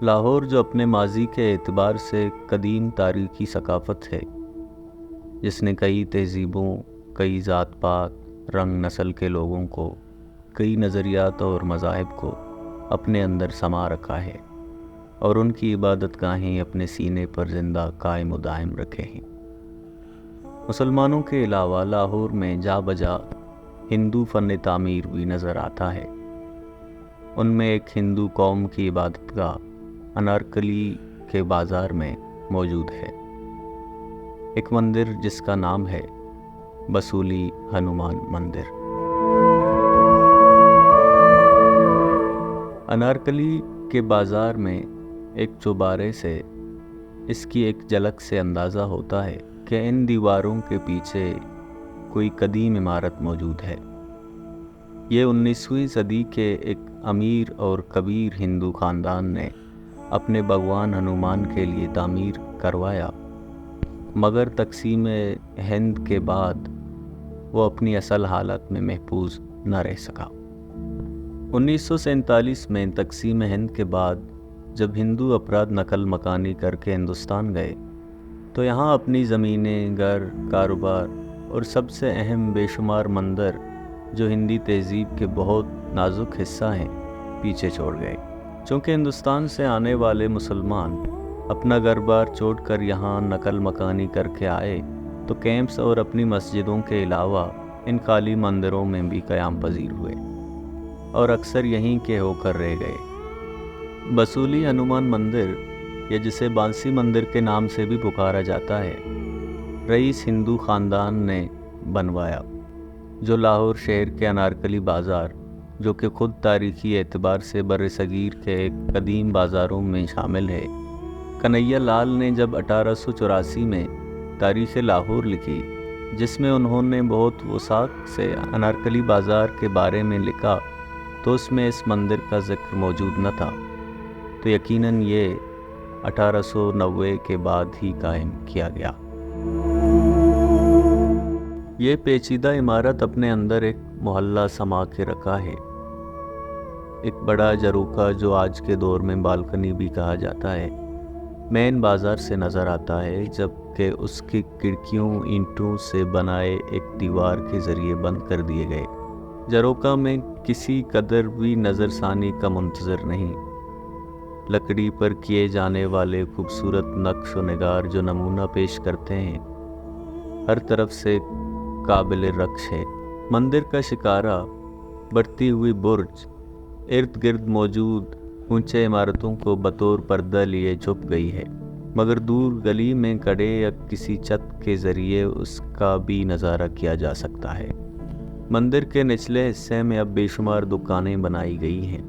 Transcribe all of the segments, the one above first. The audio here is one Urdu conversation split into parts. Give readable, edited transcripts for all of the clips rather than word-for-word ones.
لاہور جو اپنے ماضی کے اعتبار سے قدیم تاریخی ثقافت ہے، جس نے کئی تہذیبوں، کئی ذات پات، رنگ نسل کے لوگوں کو، کئی نظریات اور مذاہب کو اپنے اندر سما رکھا ہے اور ان کی عبادت گاہیں اپنے سینے پر زندہ قائم و دائم رکھے ہیں۔ مسلمانوں کے علاوہ لاہور میں جا بجا ہندو فن تعمیر بھی نظر آتا ہے۔ ان میں ایک ہندو قوم کی عبادت گاہ انارکلی کے بازار میں موجود ہے، ایک مندر جس کا نام ہے بسولی ہنومان مندر۔ انارکلی کے بازار میں ایک چوبارے سے اس کی ایک جھلک سے اندازہ ہوتا ہے کہ ان دیواروں کے پیچھے کوئی قدیم عمارت موجود ہے۔ یہ 19ویں صدی کے ایک امیر اور کبیر ہندو خاندان نے اپنے بھگوان ہنومان کے لیے تعمیر کروایا، مگر تقسیم ہند کے بعد وہ اپنی اصل حالت میں محفوظ نہ رہ سکا۔ 1947 میں تقسیم ہند کے بعد جب ہندو افراد نقل مکانی کر کے ہندوستان گئے تو یہاں اپنی زمینیں، گھر، کاروبار اور سب سے اہم بے شمار مندر جو ہندی تہذیب کے بہت نازک حصہ ہیں پیچھے چھوڑ گئے۔ چونکہ ہندوستان سے آنے والے مسلمان اپنا گھر بار چھوڑ کر یہاں نقل مکانی کر کے آئے تو کیمپس اور اپنی مسجدوں کے علاوہ ان خالی مندروں میں بھی قیام پذیر ہوئے اور اکثر یہیں کے ہو کر رہ گئے۔ بسولی ہنومان مندر، یا جسے بانسی مندر کے نام سے بھی پکارا جاتا ہے، رئیس ہندو خاندان نے بنوایا، جو لاہور شہر کے انارکلی بازار، جو کہ خود تاریخی اعتبار سے برصغیر کے ایک قدیم بازاروں میں شامل ہے۔ کنہیا لال نے جب 1884 میں تاریخ لاہور لکھی، جس میں انہوں نے بہت وثاق سے انارکلی بازار کے بارے میں لکھا، تو اس میں اس مندر کا ذکر موجود نہ تھا، تو یقیناً یہ 1890 کے بعد ہی قائم کیا گیا۔ یہ پیچیدہ عمارت اپنے اندر ایک محلہ سما کے رکھا ہے، ایک بڑا جھروکا جو آج کے دور میں بالکنی بھی کہا جاتا ہے، مین بازار سے نظر آتا ہے، جبکہ اس کی کھڑکیوں اینٹوں سے بنائے ایک دیوار کے ذریعے بند کر دیے گئے۔ جھروکا میں کسی قدر بھی نظر ثانی کا منتظر نہیں۔ لکڑی پر کیے جانے والے خوبصورت نقش و نگار جو نمونہ پیش کرتے ہیں، ہر طرف سے قابل رقص ہے۔ مندر کا شکارہ بڑھتی ہوئی برج ارد گرد موجود اونچے عمارتوں کو بطور پردہ لیے چھپ گئی ہے، مگر دور گلی میں کڑے یا کسی چھت کے ذریعے اس کا بھی نظارہ کیا جا سکتا ہے۔ مندر کے نچلے حصے میں اب بے شمار دکانیں بنائی گئی ہیں۔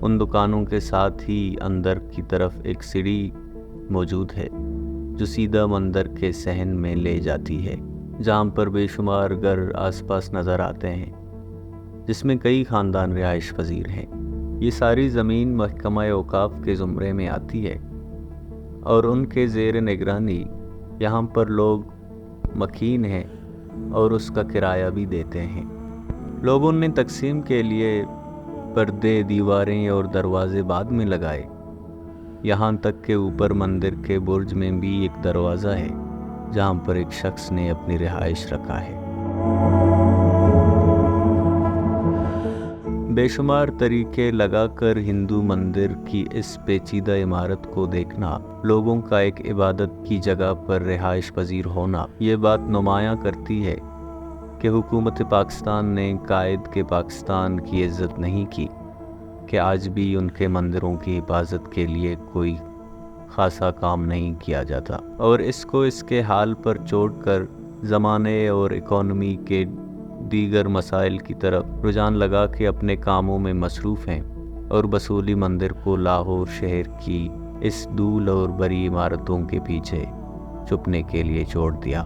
ان دکانوں کے ساتھ ہی اندر کی طرف ایک سیڑھی موجود ہے جو سیدھا مندر کے صحن میں لے جاتی ہے، جہاں پر بے شمار گھر آس پاس نظر آتے ہیں، جس میں کئی خاندان رہائش پذیر ہیں۔ یہ ساری زمین محکمہ اوقاف کے زمرے میں آتی ہے اور ان کے زیر نگرانی یہاں پر لوگ مکین ہیں اور اس کا کرایہ بھی دیتے ہیں۔ لوگوں نے تقسیم کے لیے پردے، دیواریں اور دروازے بعد میں لگائے، یہاں تک کہ اوپر مندر کے برج میں بھی ایک دروازہ ہے جہاں پر ایک شخص نے اپنی رہائش رکھا ہے۔ بے شمار طریقے لگا کر ہندو مندر کی اس پیچیدہ عمارت کو دیکھنا، لوگوں کا ایک عبادت کی جگہ پر رہائش پذیر ہونا، یہ بات نمایاں کرتی ہے کہ حکومت پاکستان نے قائد کے پاکستان کی عزت نہیں کی، کہ آج بھی ان کے مندروں کی حفاظت کے لیے کوئی خاصا کام نہیں کیا جاتا، اور اس کو اس کے حال پر چھوڑ کر زمانے اور اکانومی کے دیگر مسائل کی طرف رجحان لگا کے اپنے کاموں میں مصروف ہیں، اور بسولی مندر کو لاہور شہر کی اس دھول اور بڑی عمارتوں کے پیچھے چھپنے کے لیے چھوڑ دیا۔